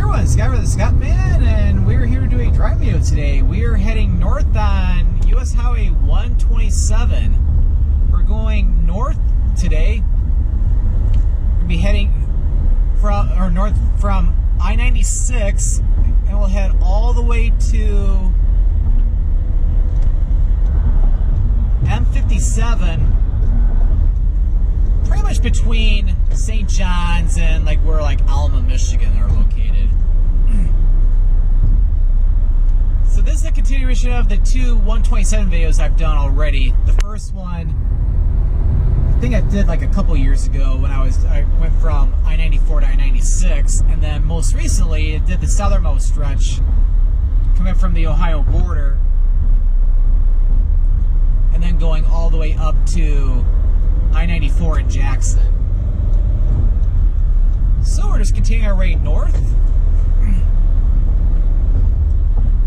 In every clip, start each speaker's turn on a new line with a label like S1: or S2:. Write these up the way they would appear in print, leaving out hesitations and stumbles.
S1: everyone, Scott with the Scottman, and we're here to do a drive video today. We are heading north on US Highway 127. We're going north today. We'll be heading north from I-96, and we'll head all the way to M57. Pretty much between St. John's and where Alma, Michigan are located. So this is a continuation of the two 127 videos I've done already. The first one, I think I did a couple years ago when I went from I-94 to I-96, and then most recently it did the southernmost stretch coming from the Ohio border and then going all the way up to I-94 in Jackson. So we're just continuing our way north.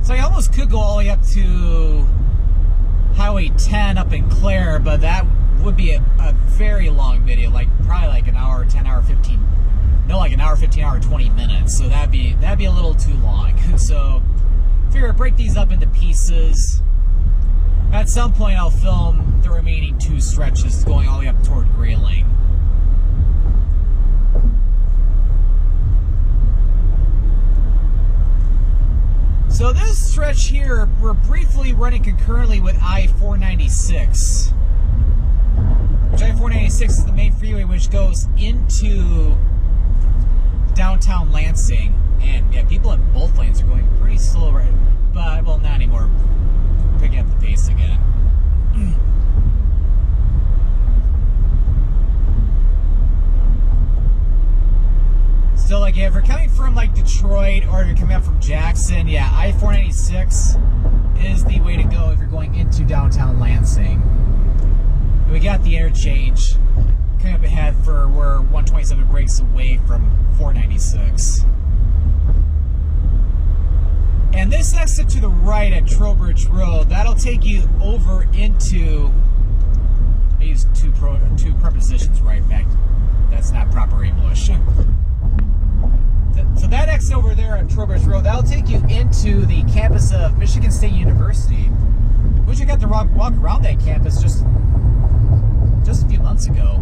S1: So I almost could go all the way up to Highway 10 up in Clare, but that would be a very long video, probably an hour, 10 hour, 15, no, an hour, 15 hour, 20 minutes. So that'd be a little too long. So figure I'd break these up into pieces. At some point I'll film the remaining two stretches going all the way up toward Grayling. So this stretch here, we're briefly running concurrently with I-496. Which I-496 is the main freeway which goes into downtown Lansing. And yeah, people in both lanes are going pretty slow right, but well, not anymore. Picking up the pace again. So yeah, if you're coming from Detroit or you're coming up from Jackson, yeah, I-496 is the way to go if you're going into downtown Lansing. And we got the interchange coming up ahead for where 127 breaks away from 496. And this exit to the right at Trowbridge Road, that'll take you over into, I use two prepositions right back. That's not proper English. So that exit over there at Trowbridge Road, that'll take you into the campus of Michigan State University, which I got to walk around that campus just a few months ago.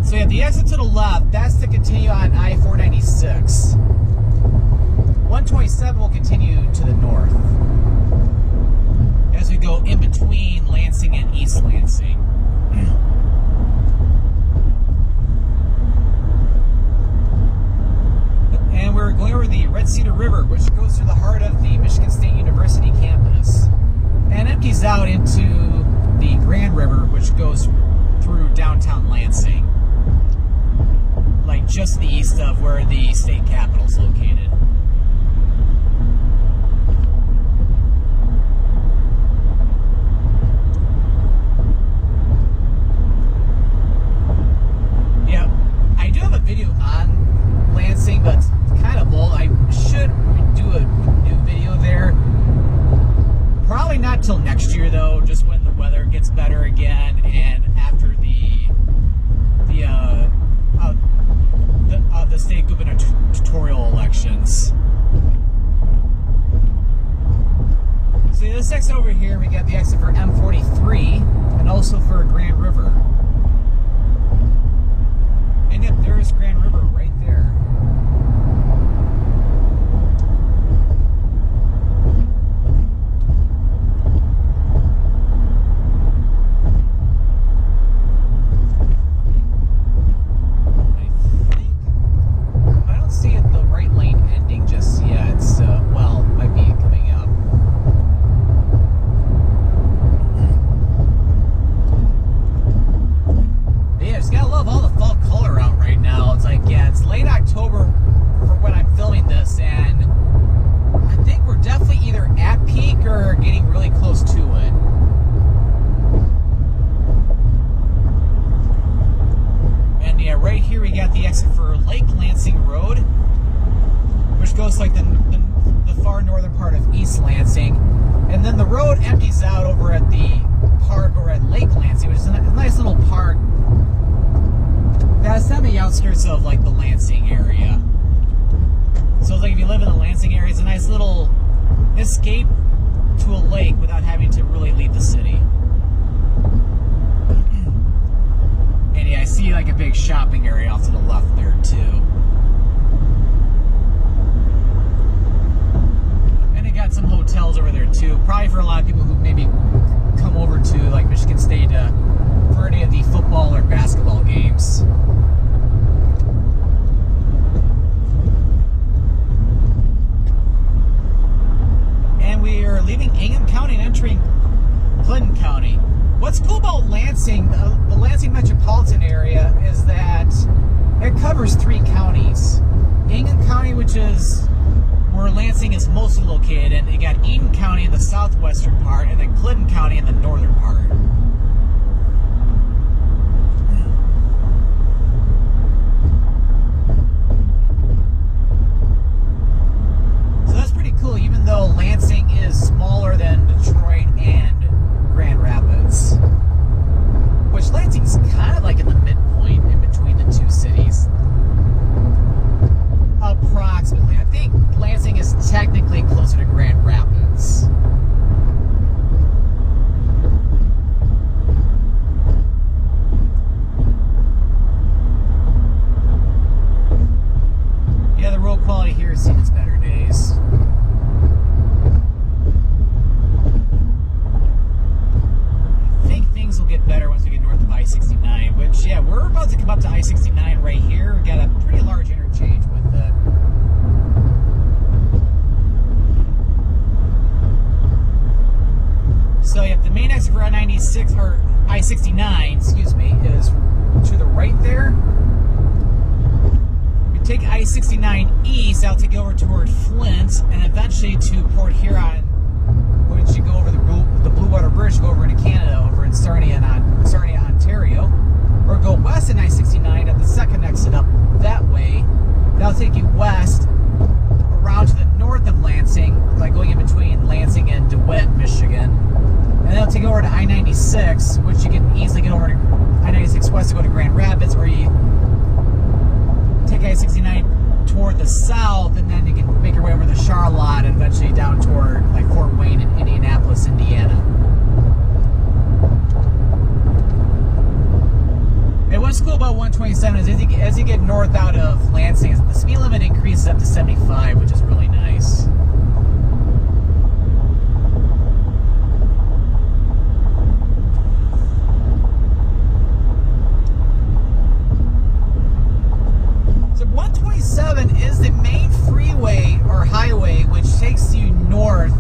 S1: So yeah, the exit to the left, that's to continue on I-496. 127 will continue to the north as we go in between Lansing and East Lansing. And we're going over the Red Cedar River, which goes through the heart of the Michigan State University campus and empties out into the Grand River, which goes through downtown Lansing, just to the east of where the state capitol is located. Yeah, I do have a video on Lansing, but it's kind of old. I should do a new video there. Probably not till next year, though, just when the weather gets better again and after the state gubernatorial elections. So this exit over here, we got the exit for M43 and also for Grand River. And yep, there is Grand River right there. The far northern part of East Lansing, and then the road empties out over at the park or at Lake Lansing, which is a nice little park that's on the outskirts of the Lansing area. So escape to a lake without having to really leave the city. And yeah, I see like a big shopping area off to the left there too. And they got some hotels over there too, probably for a lot of people who maybe come over to like Michigan State for any of the football or basketball games. And we are leaving Ingham County and entering Clinton County. What's cool about Lansing, the Lansing metropolitan area, is that it covers 3 counties. Ingham County, which is where Lansing is mostly located, and you got Eden County in the southwestern part, and then Clinton County in the northern part. So that's pretty cool, even though Lansing is smaller than Detroit and Grand Rapids. Which Lansing's kind of like in the midpoint in between the 2 cities. Approximately. I think Lansing is technically closer to Grand Rapids. Yeah, the road quality here has seen its better days. I think things will get better once we get north of I-69, which, yeah, we're about to come up to I-69 right here. We got a pretty large interchange with it. So, yeah, the main exit for I-96, or I-69, excuse me, is to the right there. You take I-69 east, that'll take you over toward Flint, and eventually to Port Huron, which you go over the Blue Water Bridge, go over into Canada, over in Sarnia, Ontario, or go west in I-69 at the second exit up that way. That'll take you west around to the north of Lansing, like going in between Lansing and DeWitt, Michigan. And that'll take you over to I-96, which you can easily get over to I-96 west to go to Grand Rapids, or you take I-69 toward the south, and then you can make your way over to Charlotte and eventually down toward like Fort Wayne in Indianapolis, Indiana. And what's cool about 127 is as you get north out of Lansing, the speed limit increases up to 75, which is really nice. So 127 is the main freeway or highway which takes you north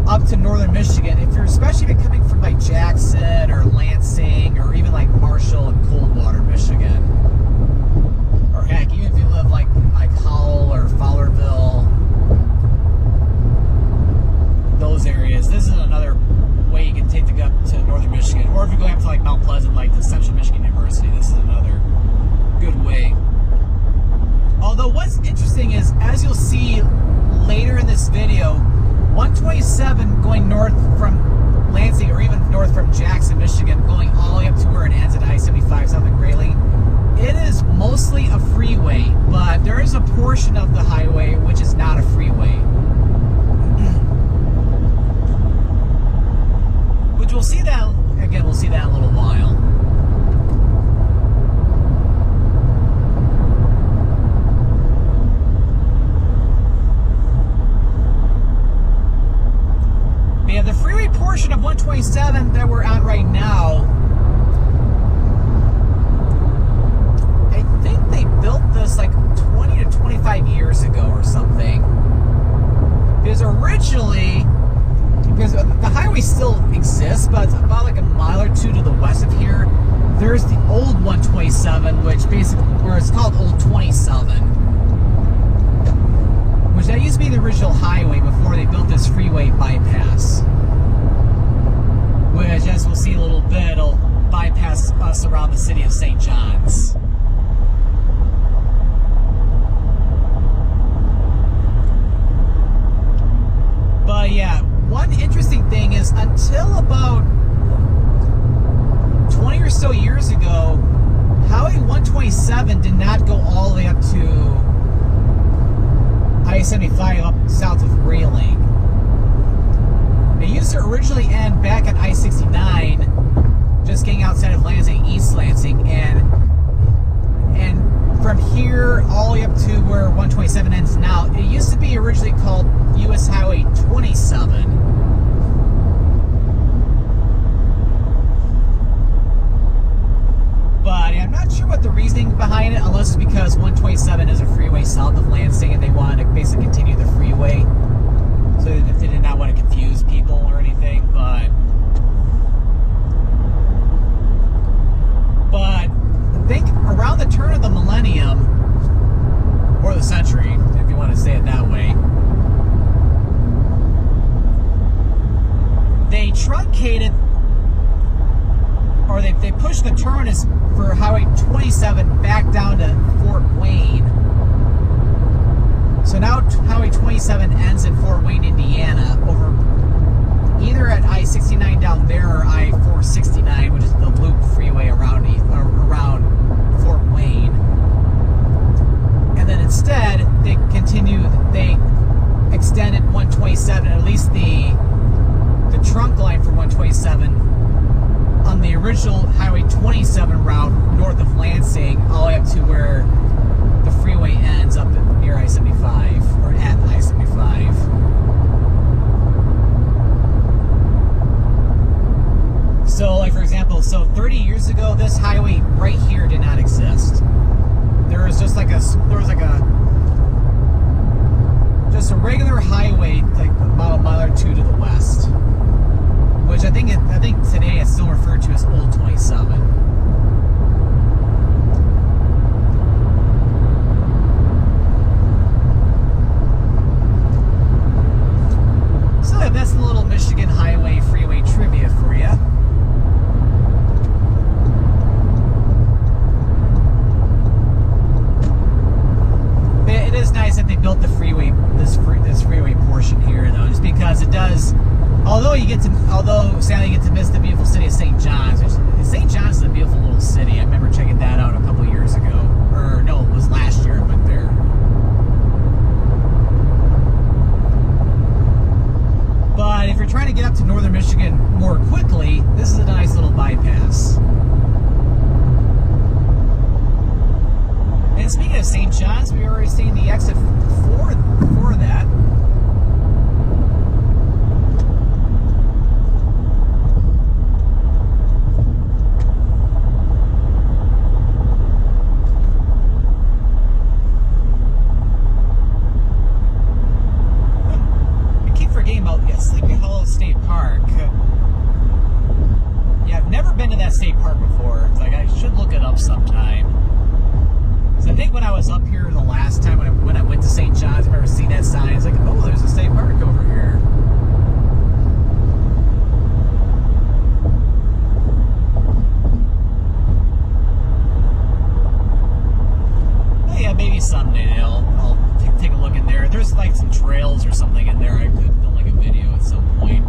S1: up to northern Michigan. Especially if you're coming from like Jackson or Lansing or even like Marshall and Coldwater, Michigan. Or heck, even if you live like Howell or Fowlerville, those areas, this is another way you can take to go up to northern Michigan. Or if you go up to like Mount Pleasant, like the Central Michigan University, this is another good way. Although what's interesting is, as you'll see later in this video, 127 going north from Lansing or even north from Jackson, Michigan, going all the way up to where it ends at I-75 south of Grayling, it is mostly a freeway, but there is a portion of the highway which is not a freeway. Which we'll see that, again, we'll see that in a little while. Yeah, the freeway portion of 127 that we're on right now, I think they built this like 20 to 25 years ago or something. Because originally, because the highway still exists, but it's about like a mile or two to the west of here, there's the old 127, which basically, where it's called Old 27. Which that used to be the original highway before they built this freeway bypass. Which, as we'll see in a little bit, will bypass us around the city of St. John's. But yeah, one interesting thing is until about 20 or so years ago, Highway 127 did not go all the way up to I-75 up south of Grayling. used to originally end back at I-69, just getting outside of Lansing, East Lansing, and from here all the way up to where 127 ends now. It used to be originally called U.S. Highway 27. But I'm not sure what the reasoning behind it, unless it's because 127 is a freeway south of Lansing and they wanted to basically continue the freeway. So they did not want to confuse people or anything, but I think around the turn of the millennium, or the century, if you want to say it that way, they truncated, or they pushed the terminus for Highway 27 back down to Fort Wayne. So now Highway 27 ends in Fort Wayne, Indiana, over either at I-69 down there or I-469, which is the loop freeway around Fort Wayne. And then instead, they extended 127, at least the trunk line for 127 on the original Highway 27 route north of Lansing, all the way up to where the freeway ends up near I-75, or at I-75. So, like for example, 30 years ago, this highway right here did not exist. There was just just a regular highway, like about a mile or two to the west, which I think today it's still referred to as Old 27. So that's a little Michigan highway freeway trivia for you. It is nice that they built the freeway, this freeway portion here, though, just because it does. Although sadly you get to miss the beautiful city of St. John's. St. John's is a beautiful little city. I remember checking that out a couple of years ago, or no, it was last year I went there. But if you're trying to get up to northern Michigan more quickly, this is a nice little bypass. And speaking of St. John's, we've already seen the exit for that. I keep forgetting about Sleepy Hollow State Park. Yeah, I've never been to that state park before. It's like I should look it up sometime. I think when I was up here the last time, when I went to St. John's, I remember seeing that sign. It's like, oh, there's a state park over here. Oh, yeah, maybe someday I'll take a look in there. There's like some trails or something in there. I could film like a video at some point.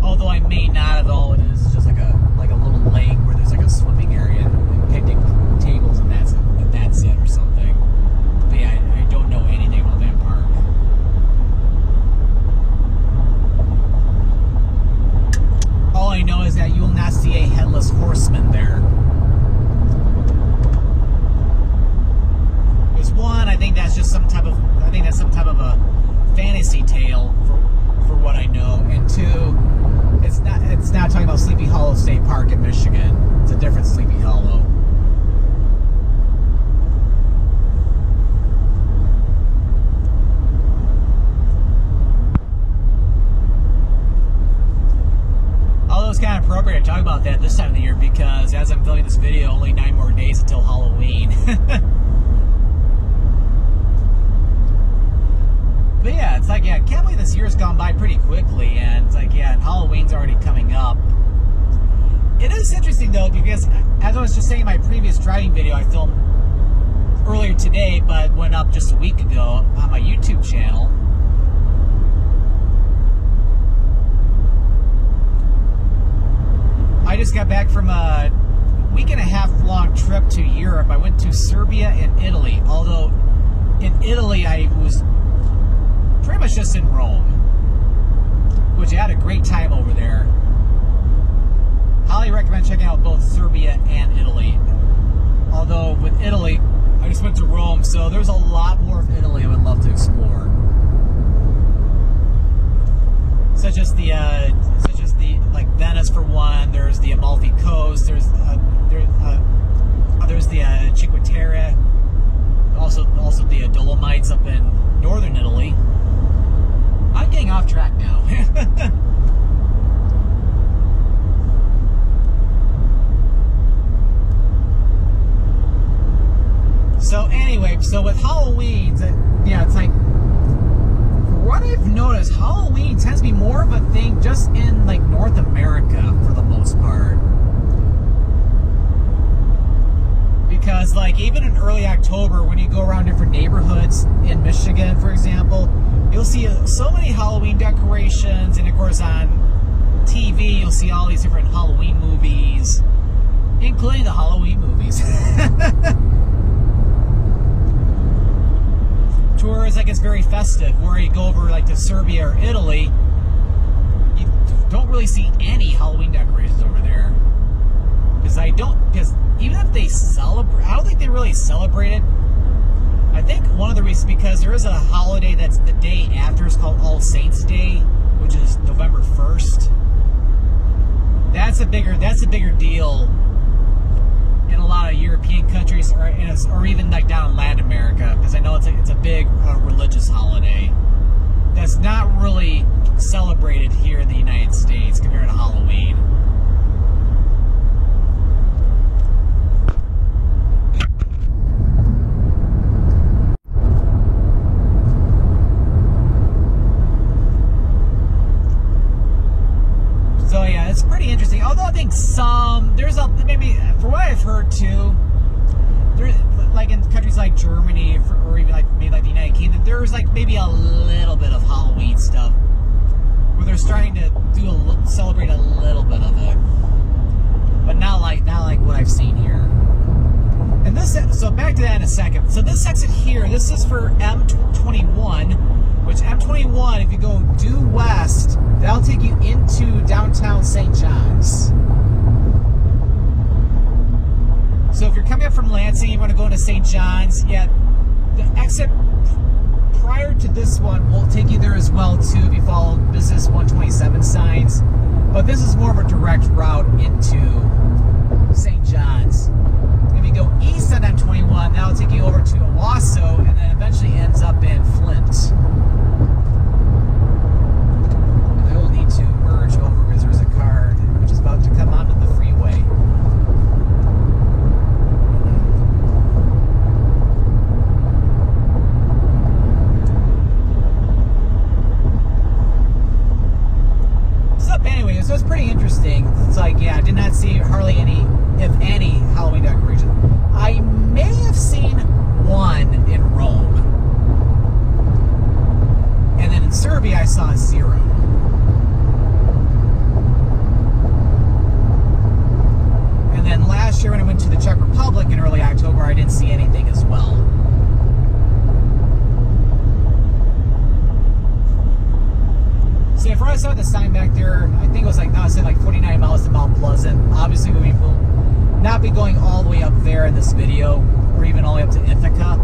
S1: Although I may not at all. It is just like a little lake where there's like a swimming area and picnic tables, and that's it or something. But yeah, I don't know anything about that park. All I know is that you will not see a headless horseman there. There's one, I think that's some type of a fantasy tale for what I know, and two, it's not talking about Sleepy Hollow State Park in Michigan. It's a different Sleepy Hollow. Although it's kind of appropriate to talk about that this time of the year, because as I'm filming this video, only 9 more days until Halloween. But yeah, it's like, yeah, I can't believe this year's gone by pretty quickly, and it's like, yeah, and Halloween's already coming up. It is interesting, though, because as I was just saying in my previous driving video I filmed earlier today, but went up just a week ago on my YouTube channel, I just got back from a week-and-a-half long trip to Europe. I went to Serbia and Italy, although in Italy I was pretty much just in Rome. which I had a great time over there. Highly recommend checking out both Serbia and Italy. Although with Italy, I just went to Rome, so there's a lot more of Italy I would love to explore. Such as the like Venice for one. There's the Amalfi Coast. There's the Cinque Terre. Also the Dolomites up in northern Italy. I'm getting off track now. So anyway, so with Halloween, yeah, it's like, what I've noticed, Halloween tends to be more of a thing just in like North America for the most part. Because like even in early October, when you go around different neighborhoods in Michigan, for example, you'll see so many Halloween decorations, and of course on TV you'll see all these different Halloween movies, including the Halloween movies. Tours, like, it's very festive. Where you go over like to Serbia or Italy, you don't really see any Halloween decorations over there. Because even if they celebrate, I don't think they really celebrate it. I think one of the reasons because there is a holiday that's the day after. It's called All Saints Day, which is November 1st. That's a bigger deal in a lot of European countries, or even like down in Latin America, because I know it's a big religious holiday that's not really celebrated here in the United States compared to Halloween. So yeah, it's pretty interesting. Although I think maybe for what I've heard too, there's like in countries like Germany or even like maybe like the United Kingdom, there's like maybe a little bit of Halloween stuff where they're starting to celebrate a little bit of it, but not like what I've seen here. And so back to that in a second. So this exit here, this is for M21, which M21, if you go due west, that'll take you into downtown St. John's. So if you're coming up from Lansing, you want to go into St. John's, yeah, the exit prior to this one will take you there as well too if you follow Business 127 signs. But this is more of a direct route into St. John's. If you go east on M21, that'll take you over to Owasso and then eventually ends up in Flint. I will need to merge over because there's a car which is about to come onto the freeway. Anyway, so it's pretty interesting. It's like, yeah, I did not see hardly any, if any, Halloween decorations. I may have seen one in Rome. And then in Serbia, I saw 0. And then last year when I went to the Czech Republic in early October, I didn't see anything as well. So if I saw the sign back there, I think it was like, no, it said like 49 miles to Mount Pleasant. Obviously, we will not be going all the way up there in this video, or even all the way up to Ithaca.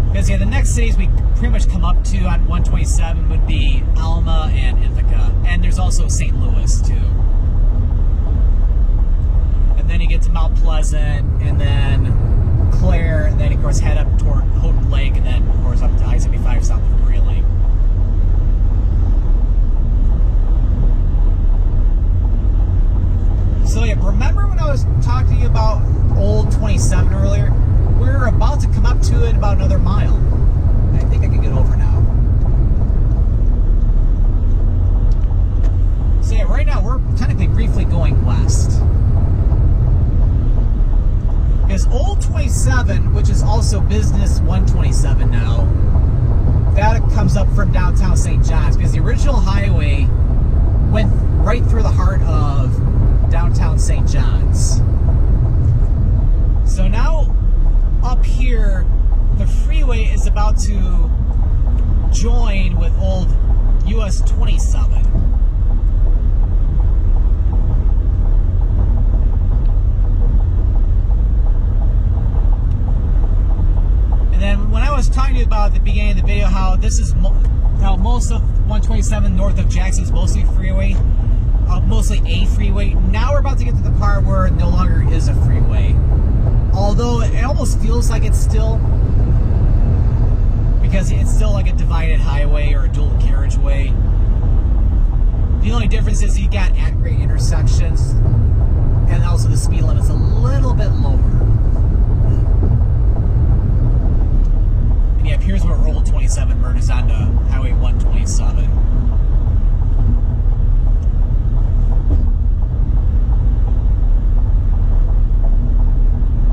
S1: Because yeah, the next cities we pretty much come up to on 127 would be Alma and Ithaca. And there's also St. Louis too. And then you get to Mount Pleasant, and then Clare, and then of course head up toward Houghton Lake, and then of course up to I-75 south of Greeley. So yeah, remember when I was talking to you about Old 27 earlier? We're about to come up to it in about another mile. I think I can get over now. So yeah, right now we're technically briefly going west. Because Old 27, which is also Business 127 now, that comes up from downtown St. John's, because the original highway went right through the heart of downtown St. John's. So now up here, the freeway is about to join with old US 27. And then when I was talking to you about at the beginning of the video how this is how most of 127 north of Jackson is mostly freeway, mostly a freeway. Now we're about to get to the part where it no longer is a freeway. Although it almost feels like it's still, because it's still like a divided highway or a dual carriageway. The only difference is you got at-grade intersections, and also the speed limit's a little bit lower. And yeah, here's where Old 27 merges onto Highway 127.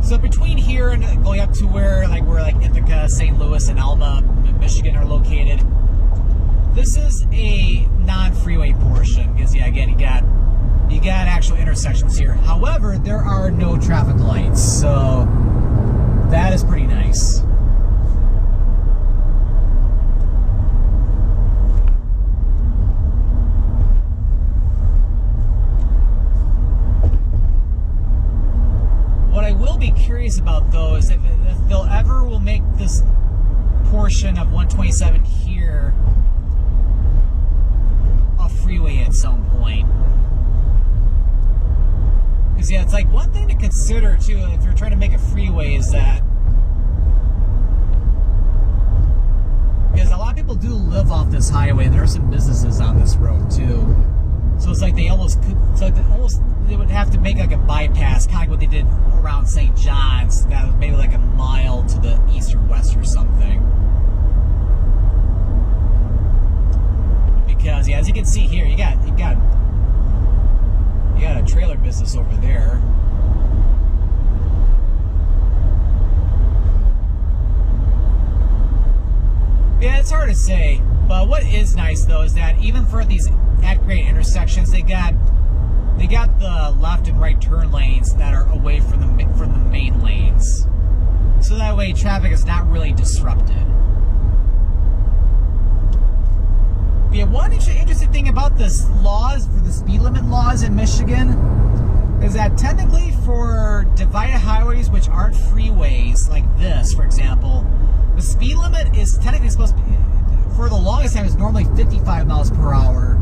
S1: So between here and going up to where Ithaca, St. Louis, and Alma, Michigan are located, this is a non-freeway portion because yeah, again, you got actual intersections here. However, there are no traffic lights, so that is pretty nice. What I will be curious about though is if they'll ever will make this portion of 127 here a freeway at some point. Because yeah, it's like one thing to consider too if you're trying to make a freeway is that because a lot of people do live off this highway and there are some businesses on this road too. So it's like they almost could, they would have to make like a bypass, kind of like what they did around St. John's, that was maybe like a mile to the east or west or something. Because yeah, as you can see here, you got a trailer business over there. Yeah, it's hard to say, but what is nice though is that even for these at-grade intersections, they got the left and right turn lanes that are away from the main lanes, so that way traffic is not really disrupted. But yeah, one interesting thing about this laws for the speed limit laws in Michigan is that technically for divided highways which aren't freeways like this, for example, the speed limit is technically supposed to be, for the longest time, is normally 55 miles per hour.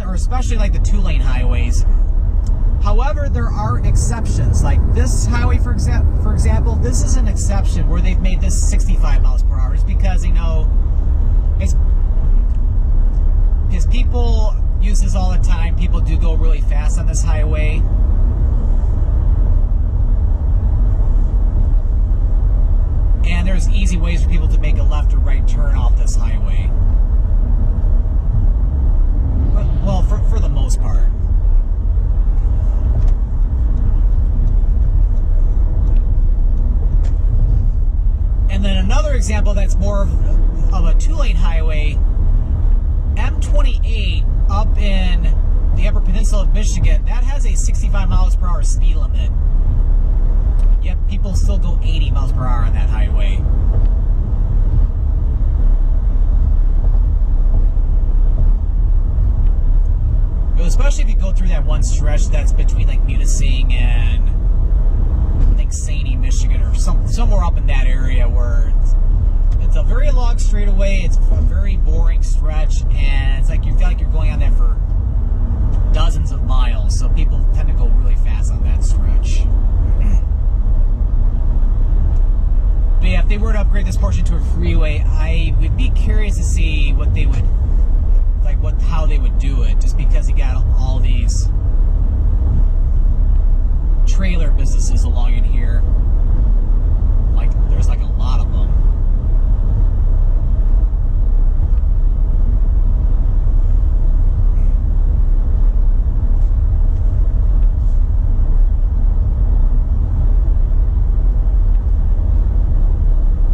S1: Or especially like the two-lane highways. However, there are exceptions. Like this highway, for example, this is an exception where they've made this 65 miles per hour, just because they know because people use this all the time. People do go really fast on this highway. And there's easy ways for people to make a left or right turn off this highway. Well, for the most part. And then another example that's more of a two-lane highway, M28 up in the Upper Peninsula of Michigan, that has a 65 miles per hour speed limit. Yet people still go 80 miles per hour on that highway. Especially if you go through that one stretch that's between like Munising and I think Saney, Michigan, or somewhere up in that area where it's a very long straightaway. It's a very boring stretch, and it's like you feel like you're going on there for dozens of miles. So people tend to go really fast on that stretch. But yeah, if they were to upgrade this portion to a freeway, I would be curious to see what they would. How they would do it, just because you got all these trailer businesses along in here. Like, there's like a lot of them.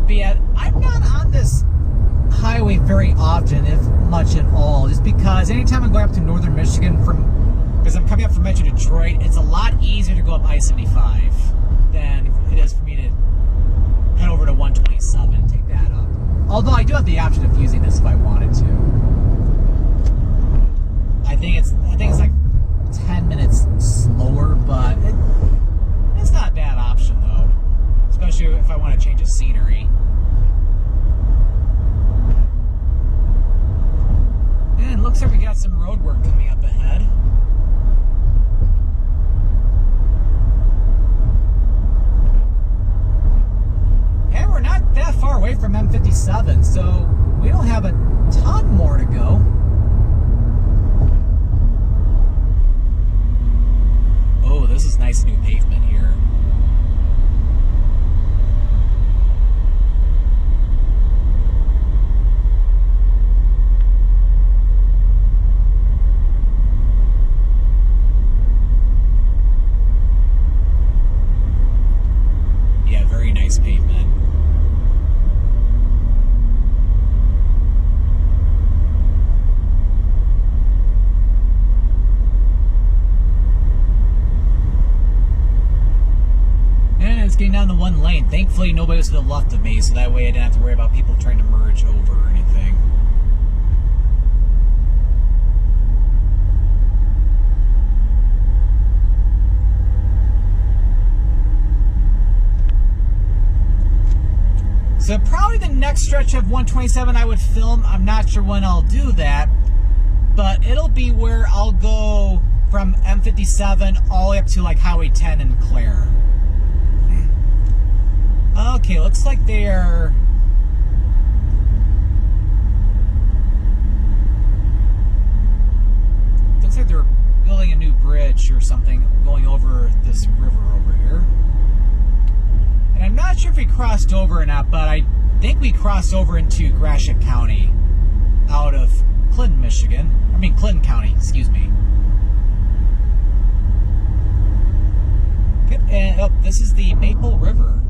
S1: But yeah, I'm not on this highway very often, if much at all, just because anytime I'm going up to northern Michigan because I'm coming up from Metro Detroit, it's a lot easier to go up I-75 than it is for me to head over to 127, take that up. Although I do have the option of using this if I wanted to. I think it's like 10 minutes slower, but it's not a bad option though, especially if I want to change the scenery. And it looks like we got some road work coming up ahead. And we're not that far away from M57, so we don't have a ton more to go. Oh, this is nice new pavement here. Yeah, very nice pavement. Getting down to one lane. Thankfully, nobody was to the left of me, so that way I didn't have to worry about people trying to merge over or anything. So probably the next stretch of 127 I would film. I'm not sure when I'll do that, but it'll be where I'll go from M57 all the way up to like Highway 10 in Clare. Okay, looks like they are... Looks like they're building a new bridge or something going over this river over here. And I'm not sure if we crossed over or not, but I think we crossed over into Gratiot County out of Clinton, Michigan. I mean, Clinton County, excuse me. Okay, and oh, this is the Maple River.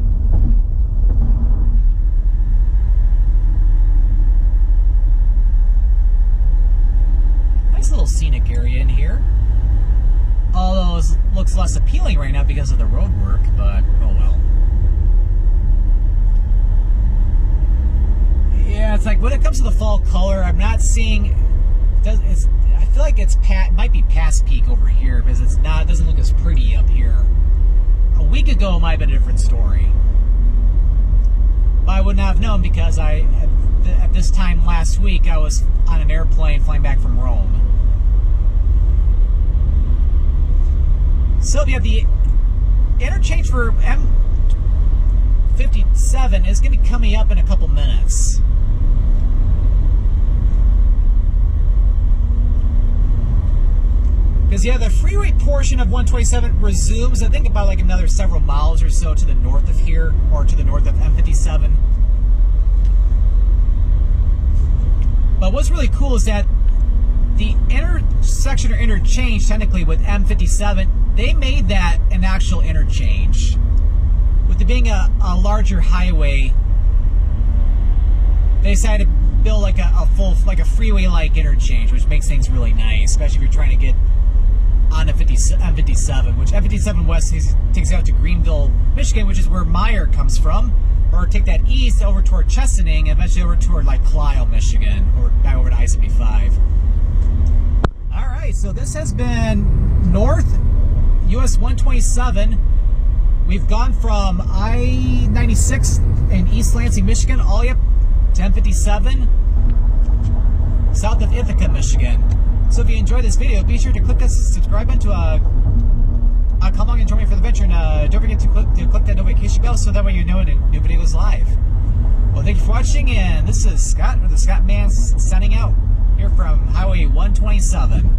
S1: Nice little scenic area in here. Although it looks less appealing right now because of the road work, but oh well. Yeah, it's like when it comes to the fall color, I'm not seeing. I feel like it might be past peak over here because it doesn't look as pretty up here. A week ago, it might have been a different story. But I would not have known because at this time last week, I was on an airplane flying back from Rome. So yeah, the interchange for M57 is going to be coming up in a couple minutes. Because yeah, the freeway portion of 127 resumes, I think, about like another several miles or so to the north of here, or to the north of M57. But what's really cool is that the intersection or interchange, technically, with M57, they made that an actual interchange. With it being a larger highway, they decided to build like a full, like a freeway-like interchange, which makes things really nice, especially if you're trying to get on M57, which M57 West takes you out to Greenville, Michigan, which is where Meyer comes from, or take that east over toward Chesaning, and eventually over toward like Clio, Michigan, or back over to I-75. All right, so this has been North US 127. We've gone from I-96 in East Lansing, Michigan, all the way up to M57, south of Ithaca, Michigan. So if you enjoyed this video, be sure to click that subscribe button to come along and join me for the adventure, and don't forget to click that notification bell so that way you know when a new video goes live. Well, thank you for watching, and this is Scott, or the Scott Man, signing out here from Highway 127.